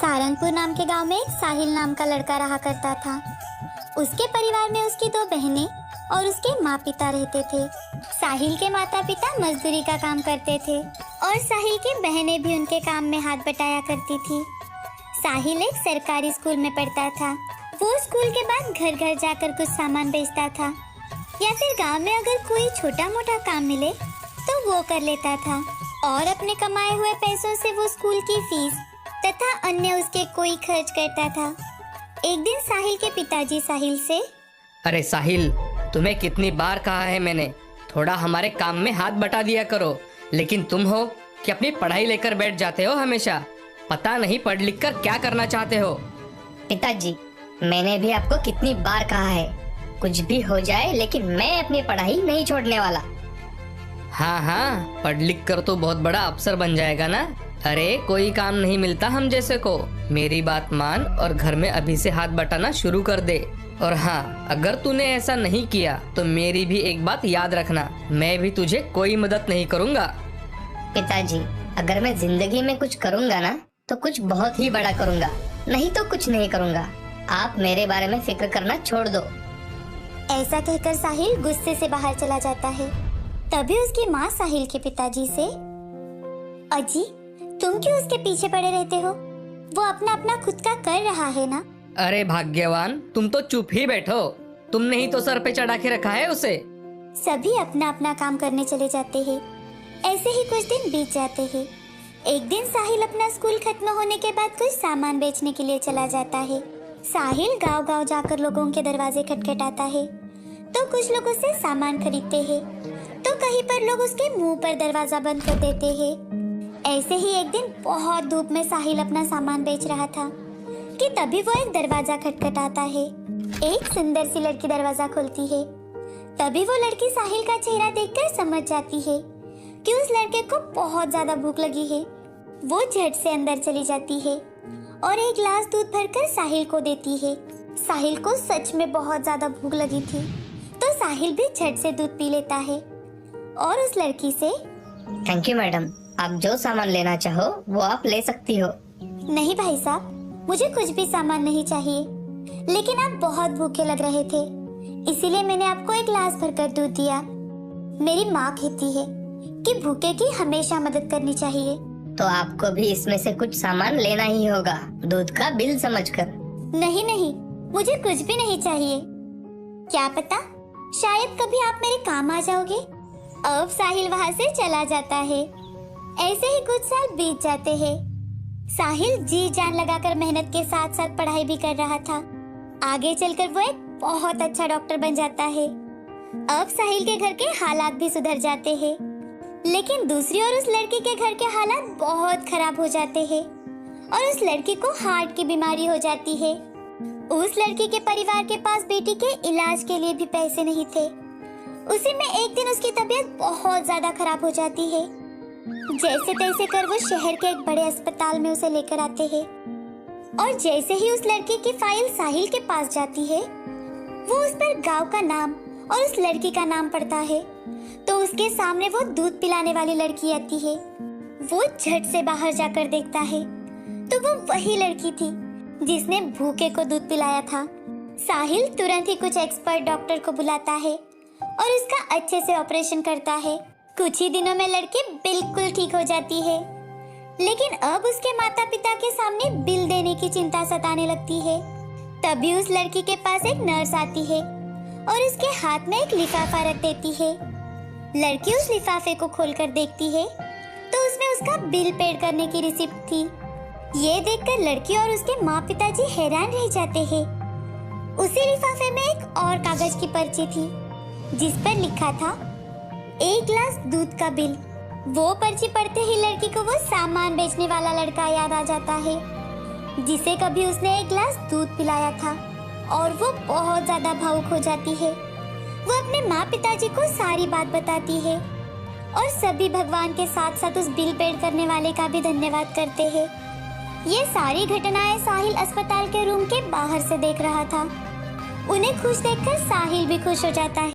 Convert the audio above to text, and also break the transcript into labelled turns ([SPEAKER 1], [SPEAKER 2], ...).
[SPEAKER 1] सहारनपुर नाम के गांव में एक साहिल नाम का लड़का रहा करता था। उसके परिवार में उसकी 2 बहनें और उसके माँ पिता रहते थे। साहिल के माता पिता मजदूरी का काम करते थे और साहिल की बहनें भी उनके काम में हाथ बटाया करती थी। साहिल एक सरकारी स्कूल में पढ़ता था। वो स्कूल के बाद घर घर जाकर कुछ सामान बेचता था या फिर गांव में अगर कोई छोटा मोटा काम मिले तो वो कर लेता था और अपने कमाए हुए पैसों से वो स्कूल की फीस तथा अन्य उसके कोई खर्च करता था। एक दिन साहिल के पिताजी साहिल से,
[SPEAKER 2] अरे साहिल, तुम्हें कितनी बार कहा है मैंने, थोड़ा हमारे काम में हाथ बटा दिया करो, लेकिन तुम हो कि अपनी पढ़ाई लेकर बैठ जाते हो हमेशा। पता नहीं पढ़ लिख कर क्या करना चाहते हो।
[SPEAKER 3] पिताजी, मैंने भी आपको कितनी बार कहा है, कुछ भी हो जाए लेकिन मैं अपनी पढ़ाई नहीं छोड़ने वाला।
[SPEAKER 2] हाँ हाँ, पढ़ लिख कर तो बहुत बड़ा अफसर बन जाएगा ना। अरे कोई काम नहीं मिलता हम जैसे को। मेरी बात मान और घर में अभी से हाथ बटाना शुरू कर दे। और हाँ, अगर तूने ऐसा नहीं किया तो मेरी भी एक बात याद रखना, मैं भी तुझे कोई मदद नहीं करूँगा।
[SPEAKER 3] पिताजी, अगर मैं जिंदगी में कुछ करूँगा ना तो कुछ बहुत ही बड़ा करूँगा, नहीं तो कुछ नहीं करूँगा। आप मेरे बारे में फिक्र करना छोड़ दो।
[SPEAKER 1] ऐसा कहकर साहिल गुस्से से बाहर चला जाता है। तभी उसकी माँ साहिल के पिताजी से, अजी, तुम क्यों उसके पीछे पड़े रहते हो? वो अपना अपना खुद का कर रहा है ना।
[SPEAKER 2] अरे भाग्यवान, तुम तो चुप ही बैठो। तुमने ही तो सर पे चढ़ा के रखा है उसे।
[SPEAKER 1] सभी अपना अपना काम करने चले जाते हैं। ऐसे ही कुछ दिन बीत जाते हैं। एक दिन साहिल अपना स्कूल खत्म होने के बाद कुछ सामान बेचने के लिए चला जाता है। साहिल गांव-गांव जाकर लोगों के दरवाजे खटखटाता है तो कुछ लोग उससे सामान खरीदते हैं तो कहीं पर लोग उसके मुंह पर दरवाजा बंद कर देते हैं। ऐसे ही एक दिन बहुत धूप में साहिल अपना सामान बेच रहा था कि तभी वो एक दरवाजा खटखटाता है। एक सुंदर सी लड़की दरवाजा खोलती है। तभी वो लड़की साहिल का चेहरा देखकर समझ जाती है कि उस लड़के को बहुत ज्यादा भूख लगी है। वो झट से अंदर चली जाती है और एक गिलास दूध भरकर साहिल को देती है। साहिल को सच में बहुत ज्यादा भूख लगी थी तो साहिल भी झट से दूध पी लेता है और उस लड़की से,
[SPEAKER 3] थैंक यू मैडम, आप जो सामान लेना चाहो वो आप ले सकती हो।
[SPEAKER 1] नहीं भाई साहब, मुझे कुछ भी सामान नहीं चाहिए, लेकिन आप बहुत भूखे लग रहे थे इसीलिए मैंने आपको एक गिलास भरकर दूध दिया। मेरी माँ कहती है कि भूखे की हमेशा मदद करनी चाहिए।
[SPEAKER 3] तो आपको भी इसमें से कुछ सामान लेना ही होगा, दूध का बिल समझकर।
[SPEAKER 1] नहीं नहीं, मुझे कुछ भी नहीं चाहिए। क्या पता शायद कभी आप मेरे काम आ जाओगे। अब साहिल वहाँ से चला जाता है। ऐसे ही कुछ साल बीत जाते हैं। साहिल जी जान लगाकर मेहनत के साथ साथ पढ़ाई भी कर रहा था। आगे चलकर वो एक बहुत अच्छा डॉक्टर बन जाता है। अब साहिल के घर के हालात भी सुधर जाते हैं, लेकिन दूसरी ओर उस लड़की के घर के हालात बहुत खराब हो जाते हैं और उस लड़की को हार्ट की बीमारी हो जाती है। उस लड़की के परिवार के पास बेटी के इलाज के लिए भी पैसे नहीं थे। उसी में एक दिन उसकी तबीयत बहुत ज्यादा खराब हो जाती है। जैसे तैसे कर वो शहर के एक बड़े अस्पताल में उसे लेकर आते हैं और जैसे ही उस लड़की की फाइल साहिल के पास जाती है, वो उस पर गांव का नाम और उस लड़की का नाम पड़ता है तो उसके सामने वो दूध पिलाने वाली लड़की आती है। वो झट से बाहर जाकर देखता है तो वो वही लड़की थी जिसने भूखे को दूध पिलाया था। साहिल तुरंत ही कुछ एक्सपर्ट डॉक्टर को बुलाता है और उसका अच्छे से ऑपरेशन करता है। कुछ ही दिनों में लड़की बिल्कुल ठीक हो जाती है, लेकिन अब उसके माता पिता के सामने बिल देने की चिंता सताने लगती है। तभी उस लड़की के पास एक नर्स आती है और उसके हाथ में एक लिफाफा रख देती है। लड़की उस लिफाफे को खोलकर देखती है तो उसमें उसका बिल पेड करने की रिसिप्ट थी। ये देखकर लड़की और उसके माँ पिताजी हैरान रह जाते हैं। उसी लिफाफे में एक और कागज की पर्ची थी जिस पर लिखा था 1 गिलास दूध का बिल। वो पर्ची पढ़ते ही लड़की को वो सामान बेचने वाला लड़का याद आ जाता है जिसे कभी उसने 1 गिलास दूध पिलाया था और वो बहुत ज्यादा भावुक हो जाती है। वो अपने माँ पिताजी को सारी बात बताती है और सभी भगवान के साथ साथ उस बिल पेड करने वाले का भी धन्यवाद करते हैं। ये सारी घटनाएं साहिल अस्पताल के रूम के बाहर से देख रहा था। उन्हें खुश देखकर साहिल भी खुश हो जाता है।